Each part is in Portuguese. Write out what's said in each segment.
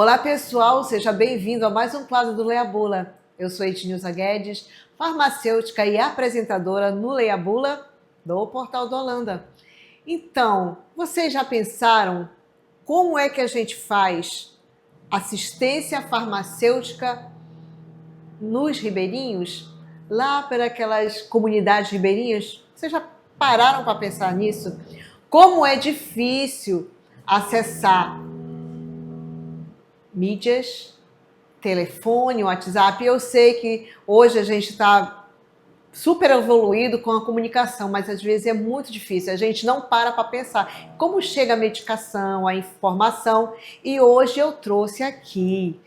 Olá pessoal, seja bem-vindo a mais um quadro do Leia Bula. Eu sou Ednilza Guedes, farmacêutica e apresentadora no Leia Bula do Portal do Holanda. Então, vocês já pensaram como é que a gente faz assistência farmacêutica nos ribeirinhos? Lá para aquelas comunidades ribeirinhas? Vocês já pararam para pensar nisso? Como é difícil acessar mídias, telefone, WhatsApp. Eu sei que hoje a gente está super evoluído com a comunicação, mas às vezes é muito difícil. A gente não para pensar como chega a medicação, a informação. E hoje eu trouxe aqui.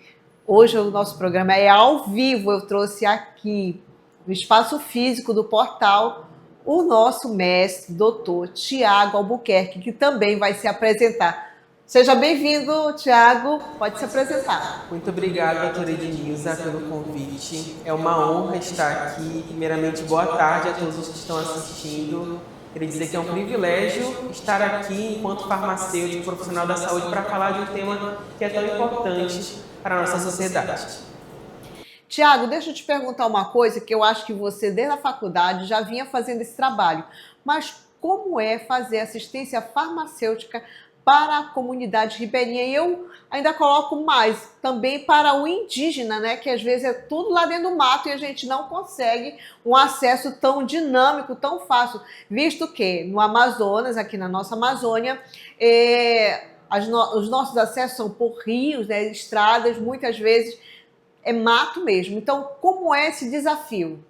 Hoje o nosso programa é ao vivo. Eu trouxe aqui no espaço físico do portal o nosso mestre, doutor Tiago Albuquerque, que também vai se apresentar. Seja bem-vindo, Tiago. Pode se apresentar. Muito obrigado, doutora Ednilza, pelo convite. É uma honra estar aqui. Primeiramente, boa tarde a todos os que estão assistindo. Queria dizer que é um privilégio estar aqui enquanto farmacêutico, profissional da saúde, para falar de um tema que é tão importante para a nossa sociedade. Tiago, deixa eu te perguntar uma coisa que eu acho que você, desde a faculdade, já vinha fazendo esse trabalho. Mas como é fazer assistência farmacêutica para a comunidade ribeirinha? E eu ainda coloco mais, também para o indígena, né? Que às vezes é tudo lá dentro do mato e a gente não consegue um acesso tão dinâmico, tão fácil, visto que no Amazonas, aqui na nossa Amazônia, os nossos acessos são por rios, né, estradas, muitas vezes é mato mesmo. Então, como é esse desafio?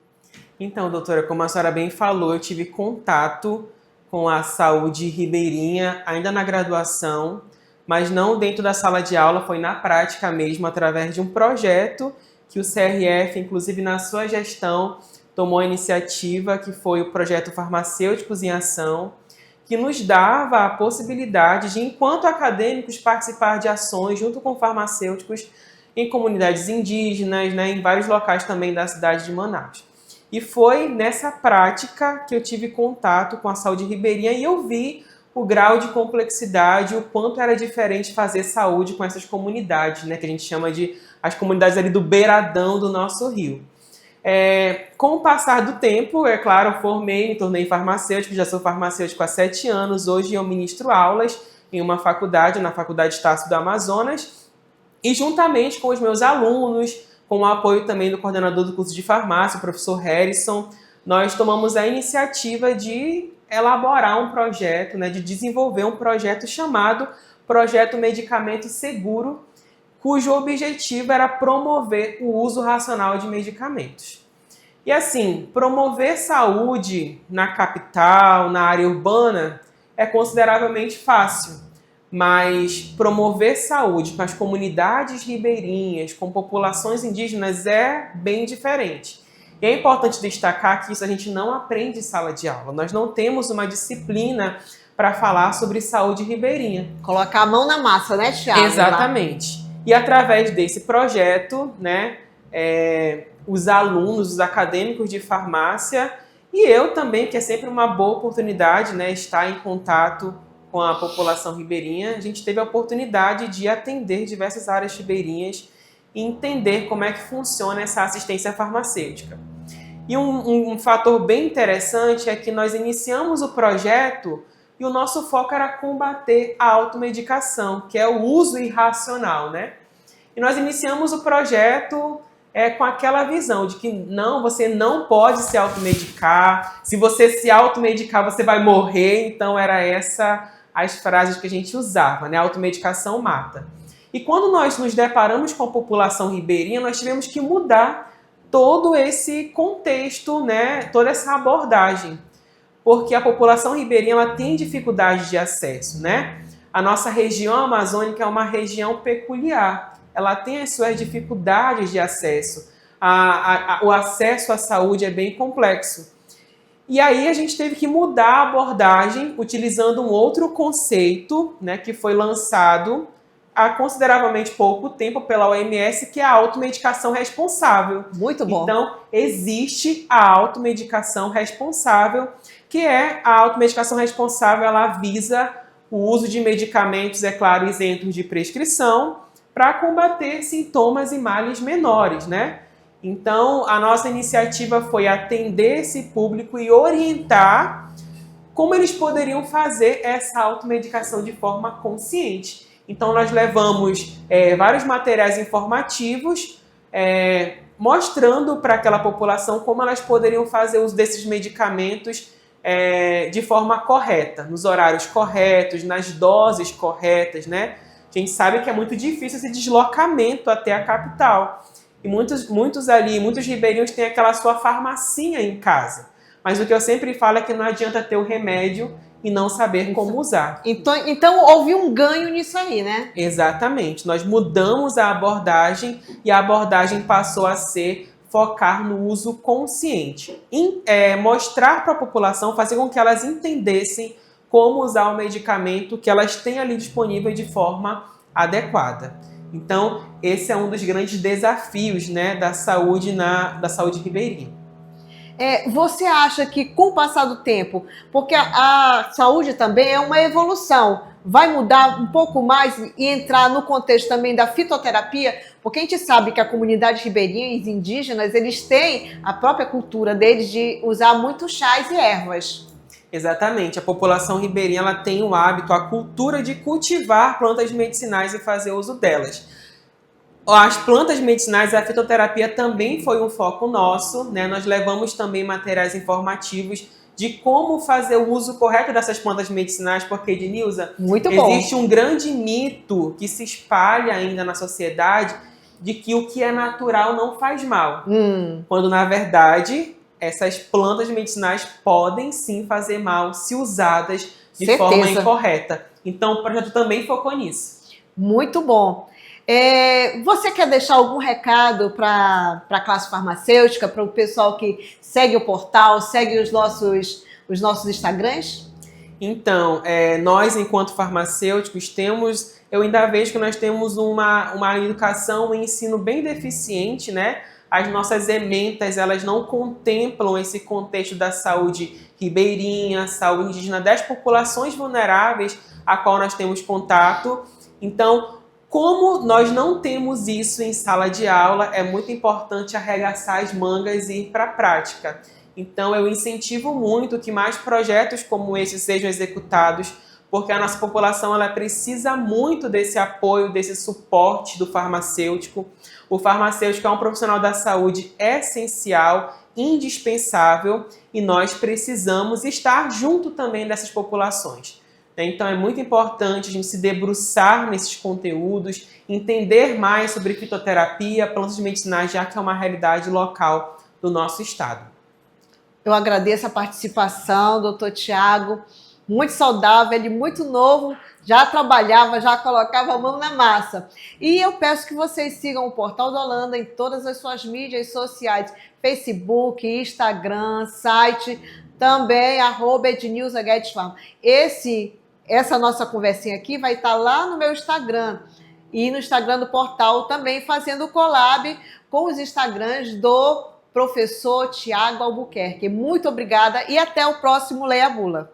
Então, doutora, como a senhora bem falou, eu tive contato com a saúde ribeirinha ainda na graduação, mas não dentro da sala de aula, foi na prática mesmo, através de um projeto que o CRF, inclusive na sua gestão, tomou a iniciativa, que foi o projeto Farmacêuticos em Ação, que nos dava a possibilidade de, enquanto acadêmicos, participar de ações junto com farmacêuticos em comunidades indígenas, né, em vários locais também da cidade de Manaus. E foi nessa prática que eu tive contato com a saúde ribeirinha e eu vi o grau de complexidade, o quanto era diferente fazer saúde com essas comunidades, né, que a gente chama de as comunidades ali do beiradão do nosso rio. Com o passar do tempo, é claro, eu formei, me tornei farmacêutico, já sou farmacêutico há 7 anos, hoje eu ministro aulas em uma faculdade, na Faculdade Estácio do Amazonas, e juntamente com os meus alunos, com o apoio também do coordenador do curso de farmácia, o professor Harrison, nós tomamos a iniciativa de elaborar um projeto, né, de desenvolver um projeto chamado Projeto Medicamento Seguro, cujo objetivo era promover o uso racional de medicamentos. E assim, promover saúde na capital, na área urbana, é consideravelmente fácil. Mas promover saúde com as comunidades ribeirinhas, com populações indígenas, é bem diferente. E é importante destacar que isso a gente não aprende em sala de aula. Nós não temos uma disciplina para falar sobre saúde ribeirinha. Colocar a mão na massa, né, Thiago? Exatamente. E através desse projeto, né, os alunos, os acadêmicos de farmácia, e eu também, que é sempre uma boa oportunidade, né, estar em contato com a população ribeirinha, a gente teve a oportunidade de atender diversas áreas ribeirinhas e entender como é que funciona essa assistência farmacêutica. E um fator bem interessante é que nós iniciamos o projeto e o nosso foco era combater a automedicação, que é o uso irracional, né? E nós iniciamos o projeto com aquela visão de que não, você não pode se automedicar, se você se automedicar você vai morrer, então era essa as frases que a gente usava, né? A automedicação mata. E quando nós nos deparamos com a população ribeirinha, nós tivemos que mudar todo esse contexto, né? Toda essa abordagem, porque a população ribeirinha ela tem dificuldade de acesso, né? A nossa região amazônica é uma região peculiar, ela tem as suas dificuldades de acesso, o acesso à saúde é bem complexo. E aí a gente teve que mudar a abordagem utilizando um outro conceito, né, que foi lançado há consideravelmente pouco tempo pela OMS, que é a automedicação responsável. Muito bom. Então, existe a automedicação responsável, que é a automedicação responsável, ela visa o uso de medicamentos, é claro, isentos de prescrição, para combater sintomas e males menores, né? Então, a nossa iniciativa foi atender esse público e orientar como eles poderiam fazer essa automedicação de forma consciente. Então, nós levamos vários materiais informativos mostrando para aquela população como elas poderiam fazer uso desses medicamentos de forma correta, nos horários corretos, nas doses corretas, né? A gente sabe que é muito difícil esse deslocamento até a capital. E muitos ribeirinhos têm aquela sua farmacinha em casa. Mas o que eu sempre falo é que não adianta ter o remédio e não saber como usar. Então houve um ganho nisso aí, né? Exatamente. Nós mudamos a abordagem e a abordagem passou a ser focar no uso consciente. Mostrar para a população, fazer com que elas entendessem como usar o medicamento que elas têm ali disponível de forma adequada. Então, esse é um dos grandes desafios, né, da saúde ribeirinha. Você acha que com o passar do tempo, porque a saúde também é uma evolução, vai mudar um pouco mais e entrar no contexto também da fitoterapia? Porque a gente sabe que a comunidade ribeirinha e os indígenas, eles têm a própria cultura deles de usar muitos chás e ervas. Exatamente. A população ribeirinha ela tem o hábito, a cultura de cultivar plantas medicinais e fazer uso delas. As plantas medicinais, a fitoterapia também foi um foco nosso, né? Nós levamos também materiais informativos de como fazer o uso correto dessas plantas medicinais, porque, Ednilza, existe um grande mito que se espalha ainda na sociedade de que o que é natural não faz mal. Quando, na verdade, essas plantas medicinais podem sim fazer mal se usadas de forma incorreta. Então, o projeto também focou nisso. Muito bom. Você quer deixar algum recado para a classe farmacêutica, para o pessoal que segue o portal, segue os nossos Instagrams? Então, nós, enquanto farmacêuticos, eu ainda vejo que nós temos uma educação, um ensino bem deficiente, né? As nossas ementas, elas não contemplam esse contexto da saúde ribeirinha, saúde indígena, das populações vulneráveis a qual nós temos contato. Então, como nós não temos isso em sala de aula, é muito importante arregaçar as mangas e ir para a prática. Então, eu incentivo muito que mais projetos como esse sejam executados, porque a nossa população ela precisa muito desse apoio, desse suporte do farmacêutico. O farmacêutico é um profissional da saúde essencial, indispensável, e nós precisamos estar junto também dessas populações. Então é muito importante a gente se debruçar nesses conteúdos, entender mais sobre fitoterapia, plantas medicinais, já que é uma realidade local do nosso estado. Eu agradeço a participação, doutor Tiago, muito saudável, ele muito novo, já trabalhava, já colocava a mão na massa. E eu peço que vocês sigam o Portal do Holanda em todas as suas mídias sociais, Facebook, Instagram, site, também @ednilzaguedesfarma. Essa nossa conversinha aqui vai estar lá no meu Instagram e no Instagram do portal também, fazendo collab com os Instagrams do professor Tiago Albuquerque. Muito obrigada e até o próximo Leia a Bula.